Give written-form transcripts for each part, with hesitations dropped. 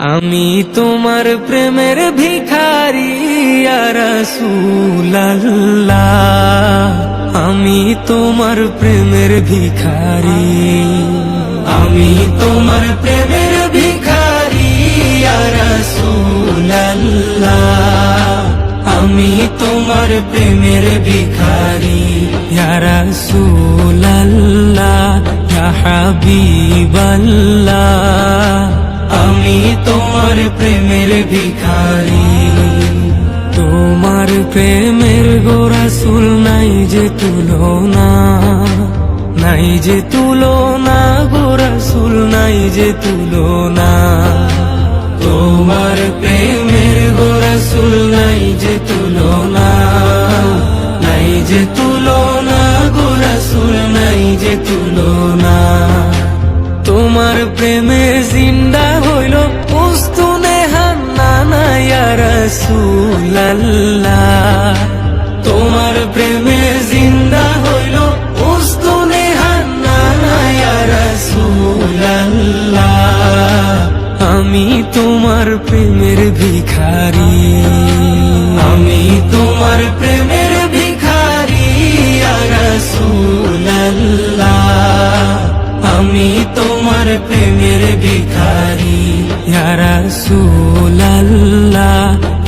আমি তোমার প্রেমের ভিখারি ইয়া রাসূলুল্লাহ, আমি তোমার প্রেমের ভিখারি, আমি তোমার প্রেমের ভিখারি ইয়া রাসূলুল্লাহ, আমি তোমার প্রেমের ভিখারি ইয়া রাসূলুল্লাহ, ইয়া হাবিবাল্লাহ, আমি তোমার প্রেমের ভিখারি। তোমার প্রেমের গো রাসূল নাই যে তুলনা, নাই যে তুলনা গো রাসূল, নাই যে তুলনা। তোমার প্রেমের গো রাসূল নাই যে তুলনা, নাই যে তুলনা গো রাসূল, নাই যে তুলনা। তোমার প্রেমে জিন্দা হইল উস্তুনে হান্নানা ইয়া রাসূলুল্লাহ, তোমার প্রেমে জিন্দা হইল উস্তুনে হান্নানা ইয়া রাসূলুল্লাহ, আমি তোমার প্রেমের ভিখারি, আমি তোমার প্রেমের ভিখারি ইয়া রাসূলুল্লাহ, আমি তোমার প্রেমের ভিখারি ইয়া রাসূলুল্লাহ,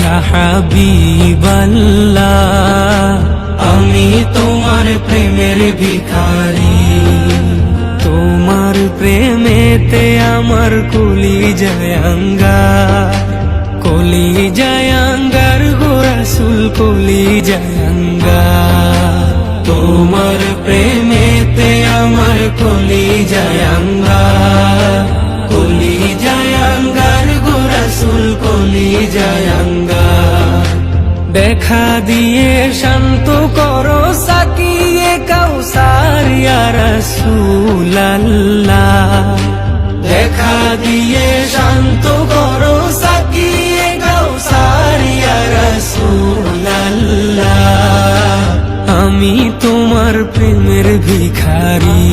ইয়া হাবিবাল্লাহ, আমি তোমার প্রেমের ভিখারি। তোমার প্রেমেতে আমার কলিজায় আঙ্গার, কলিজায় আঙ্গার গো রাসূল, কলিজায় আঙ্গার। তোমার প্রেমেতে আমার কলিজায় আঙ্গার, কলিজায় আঙ্গার গো রাসূল, কলিজায় আঙ্গার। দেখা দিয়ে শান্ত করো সাকিয়ে কাউসার ইয়া রাসূলুল্লাহ, দেখা দিয়ে শান্ত করো সাকিয়ে কাউসার ইয়া রাসূলুল্লাহ, আমি তোমার প্রেমের ভিখারি,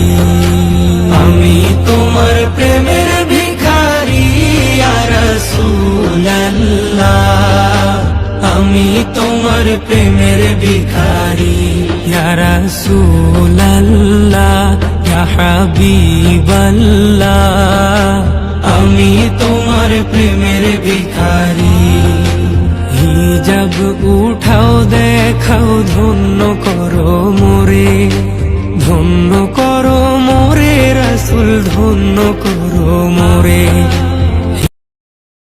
আমি তোমার প্রেমের ভিখারি ইয়া রাসূলুল্লাহ, আমি তোমার প্রেমের ভিখারি ইয়া রাসূলুল্লাহ, ইয়া হাবিবাল্লাহ, আমি তোমার প্রেমের ভিখারি। হিজাব উঠাও দেখাও ধন্য করো মোরে, ধন্য করো মোরে রাসূল, ধন্য করো মোরে।